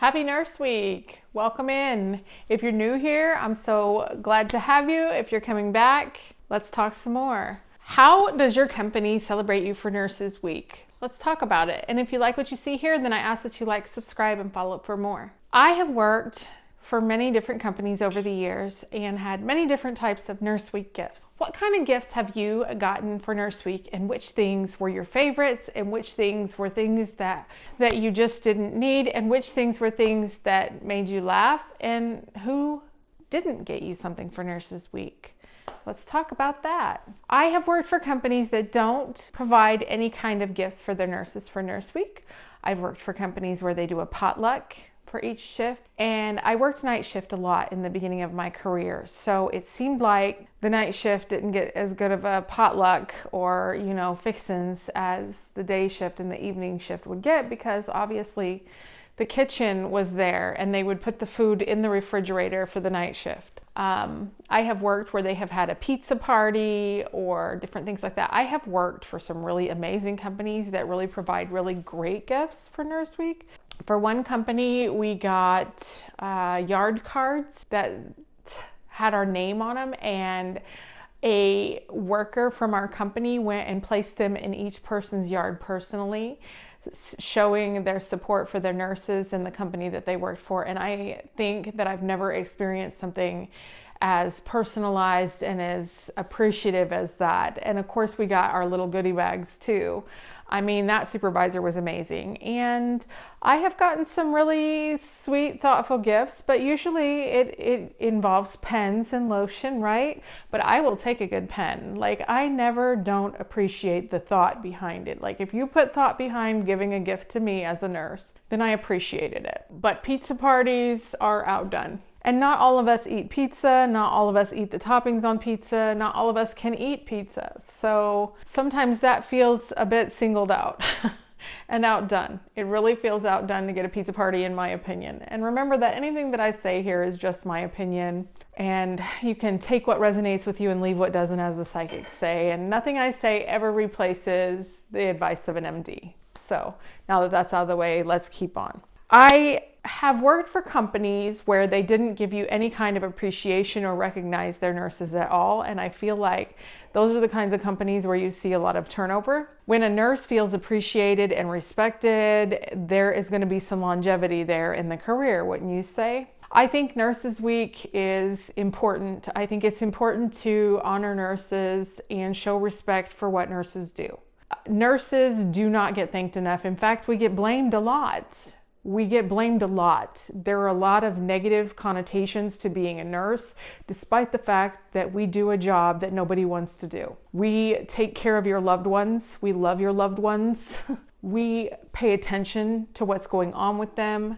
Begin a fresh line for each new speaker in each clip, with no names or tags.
Happy Nurse Week! Welcome in. If you're new here, I'm so glad to have you. If you're coming back, let's talk some more. How does your company celebrate you for Nurses Week? Let's talk about it. And if you like what you see here, then I ask that you like, subscribe, and follow up for more. I have worked for many different companies over the years and had many different types of Nurse Week gifts. What kind of gifts have you gotten for Nurse Week, and which things were your favorites, and which things were things that you just didn't need, and which things were things that made you laugh, and who didn't get you something for Nurses Week? Let's talk about that. I have worked for companies that don't provide any kind of gifts for their nurses for Nurse Week. I've worked for companies where they do a potluck for each shift, and I worked night shift a lot in the beginning of my career, so it seemed like the night shift didn't get as good of a potluck or fixins as the day shift and the evening shift would get, because obviously the kitchen was there and they would put the food in the refrigerator for the night shift. I have worked where they have had a pizza party or different things like that. I have worked for some really amazing companies that really provide really great gifts for Nurse Week. For one company, we got yard cards that had our name on them, and a worker from our company went and placed them in each person's yard personally, showing their support for their nurses and the company that they worked for. And I think that I've never experienced something as personalized and as appreciative as that. And of course, we got our little goodie bags too. I mean, that supervisor was amazing. And I have gotten some really sweet, thoughtful gifts, but usually it involves pens and lotion, right? But I will take a good pen. Like, I never don't appreciate the thought behind it. Like, if you put thought behind giving a gift to me as a nurse, then I appreciated it. But pizza parties are outdone. And not all of us eat pizza, not all of us eat the toppings on pizza, not all of us can eat pizza. So sometimes that feels a bit singled out and outdone. It really feels outdone to get a pizza party, in my opinion. And remember that anything that I say here is just my opinion, and you can take what resonates with you and leave what doesn't, as the psychics say. And nothing I say ever replaces the advice of an MD. So now that that's out of the way, let's keep on. I have worked for companies where they didn't give you any kind of appreciation or recognize their nurses at all, and I feel like those are the kinds of companies where you see a lot of turnover. When a nurse feels appreciated and respected, there is going to be some longevity there in the career, wouldn't you say? I think Nurses Week is important. I think it's important to honor nurses and show respect for what nurses do. Nurses do not get thanked enough. In fact, we get blamed a lot. There are a lot of negative connotations to being a nurse, despite the fact that we do a job that nobody wants to do. We take care of your loved ones. We love your loved ones. We pay attention to what's going on with them.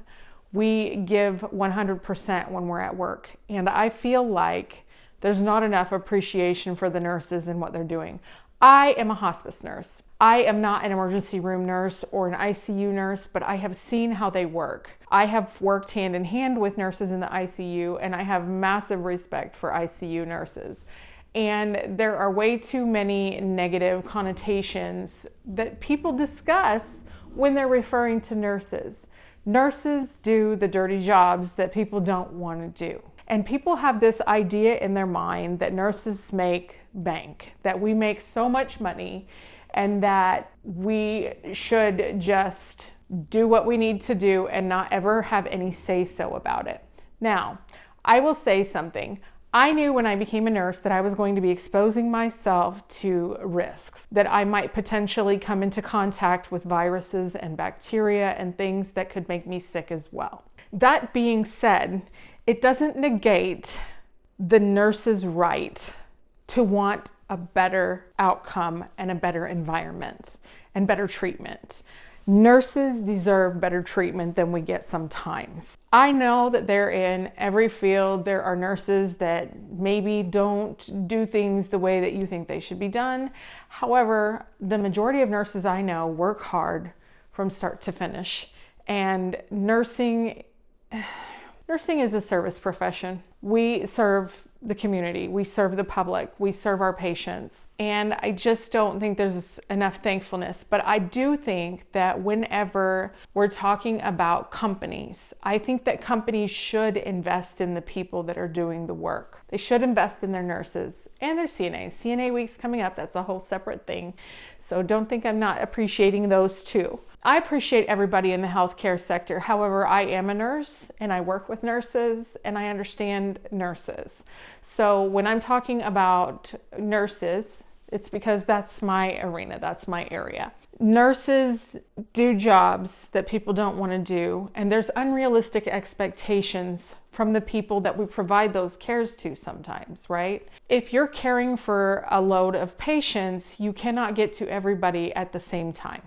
We give 100% when we're at work. And I feel like there's not enough appreciation for the nurses and what they're doing. I am a hospice nurse. I am not an emergency room nurse or an ICU nurse, but I have seen how they work. I have worked hand in hand with nurses in the ICU, and I have massive respect for ICU nurses. And there are way too many negative connotations that people discuss when they're referring to nurses. Nurses do the dirty jobs that people don't want to do. And people have this idea in their mind that nurses make bank, that we make so much money, and that we should just do what we need to do and not ever have any say-so about it. Now, I will say something. I knew when I became a nurse that I was going to be exposing myself to risks, that I might potentially come into contact with viruses and bacteria and things that could make me sick as well. That being said, it doesn't negate the nurse's right to want a better outcome and a better environment and better treatment. Nurses deserve better treatment than we get sometimes. I know that there in every field there are nurses that maybe don't do things the way that you think they should be done. However, the majority of nurses I know work hard from start to finish. And nursing is a service profession. We serve the community. We serve the public. We serve our patients. And I just don't think there's enough thankfulness. But I do think that whenever we're talking about companies, I think that companies should invest in the people that are doing the work. They should invest in their nurses and their CNAs. CNA week's coming up. That's a whole separate thing. So don't think I'm not appreciating those too. I appreciate everybody in the healthcare sector. However, I am a nurse and I work with nurses and I understand nurses. So when I'm talking about nurses, it's because that's my arena, that's my area. Nurses do jobs that people don't want to do, and there's unrealistic expectations from the people that we provide those cares to sometimes, right? If you're caring for a load of patients, you cannot get to everybody at the same time.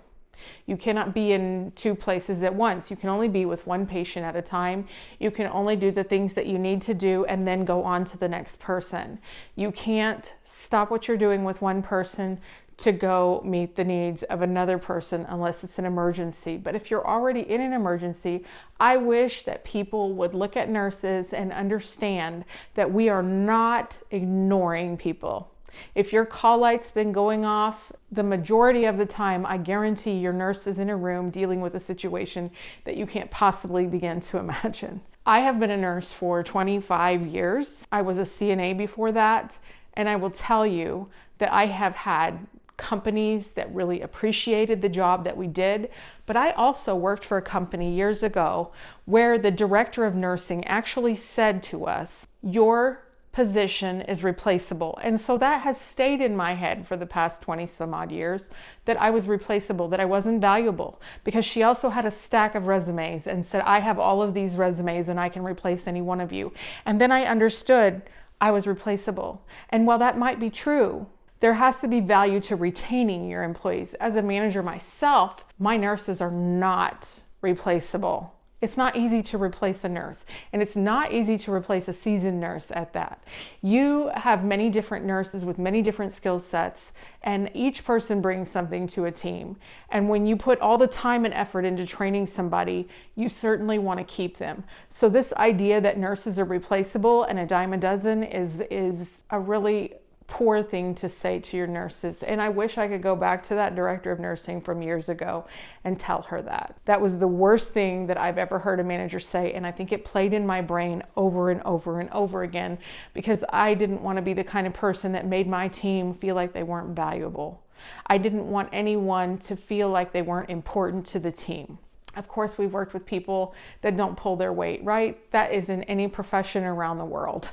You cannot be in two places at once. You can only be with one patient at a time. You can only do the things that you need to do and then go on to the next person. You can't stop what you're doing with one person to go meet the needs of another person unless it's an emergency. But if you're already in an emergency, I wish that people would look at nurses and understand that we are not ignoring people. If your call light's been going off, the majority of the time, I guarantee your nurse is in a room dealing with a situation that you can't possibly begin to imagine. I have been a nurse for 25 years. I was a CNA before that, and I will tell you that I have had companies that really appreciated the job that we did, but I also worked for a company years ago where the director of nursing actually said to us, "Your position is replaceable." And so that has stayed in my head for the past 20 some odd years, that I was replaceable, that I wasn't valuable, because she also had a stack of resumes and said, "I have all of these resumes and I can replace any one of you." And then I understood I was replaceable. And while that might be true, there has to be value to retaining your employees. As a manager myself, my nurses are not replaceable. It's not easy to replace a nurse, and it's not easy to replace a seasoned nurse at that. You have many different nurses with many different skill sets, and each person brings something to a team. And when you put all the time and effort into training somebody, you certainly want to keep them. So this idea that nurses are replaceable and a dime a dozen is a really poor thing to say to your nurses. And I wish I could go back to that director of nursing from years ago and tell her that. That was the worst thing that I've ever heard a manager say, and I think it played in my brain over and over and over again, because I didn't want to be the kind of person that made my team feel like they weren't valuable. I didn't want anyone to feel like they weren't important to the team. Of course, we've worked with people that don't pull their weight, right? That is in any profession around the world.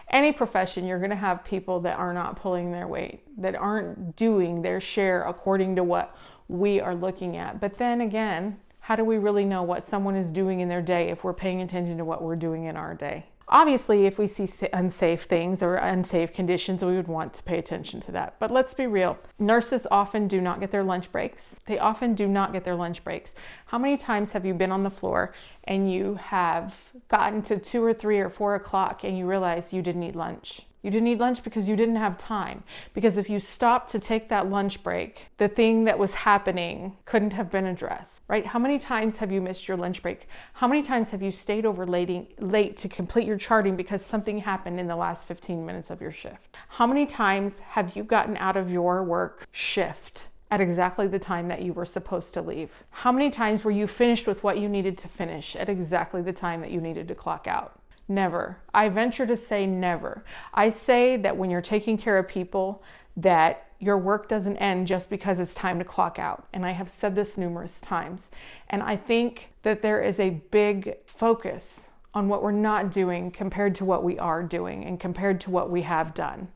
Any profession, you're going to have people that are not pulling their weight, that aren't doing their share according to what we are looking at. But then again, how do we really know what someone is doing in their day if we're paying attention to what we're doing in our day? Obviously, if we see unsafe things or unsafe conditions, we would want to pay attention to that. But let's be real. Nurses often do not get their lunch breaks. They often do not get their lunch breaks. How many times have you been on the floor and you have gotten to 2 or 3 or 4 o'clock and you realize you didn't eat lunch? You didn't eat lunch because you didn't have time. Because if you stopped to take that lunch break, the thing that was happening couldn't have been addressed, right? How many times have you missed your lunch break? How many times have you stayed over late to complete your charting because something happened in the last 15 minutes of your shift? How many times have you gotten out of your work shift at exactly the time that you were supposed to leave? How many times were you finished with what you needed to finish at exactly the time that you needed to clock out? Never. I venture to say never. I say that when you're taking care of people, that your work doesn't end just because it's time to clock out. And I have said this numerous times. And I think that there is a big focus on what we're not doing compared to what we are doing and compared to what we have done.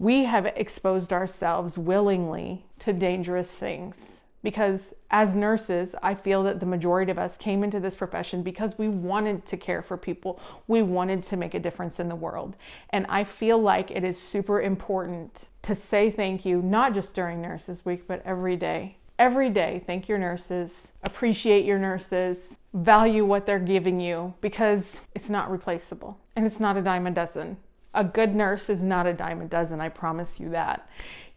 We have exposed ourselves willingly to dangerous things. Because as nurses, I feel that the majority of us came into this profession because we wanted to care for people. We wanted to make a difference in the world. And I feel like it is super important to say thank you, not just during Nurses Week, but every day. Every day, thank your nurses, appreciate your nurses, value what they're giving you, because it's not replaceable and it's not a dime a dozen. A good nurse is not a dime a dozen, I promise you that.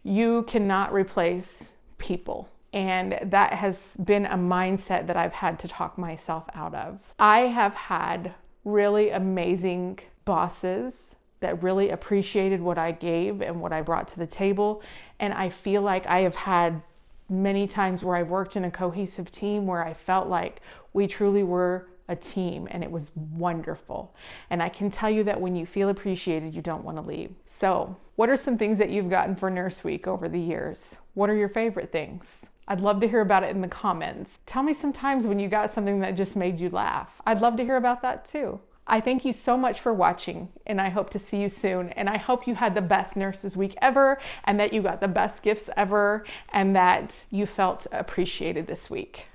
You cannot replace people. And that has been a mindset that I've had to talk myself out of. I have had really amazing bosses that really appreciated what I gave and what I brought to the table. And I feel like I have had many times where I've worked in a cohesive team where I felt like we truly were a team, and it was wonderful. And I can tell you that when you feel appreciated, you don't want to leave. So, what are some things that you've gotten for Nurse Week over the years? What are your favorite things? I'd love to hear about it in the comments. Tell me some times when you got something that just made you laugh. I'd love to hear about that too. I thank you so much for watching, and I hope to see you soon. And I hope you had the best Nurses Week ever, and that you got the best gifts ever, and that you felt appreciated this week.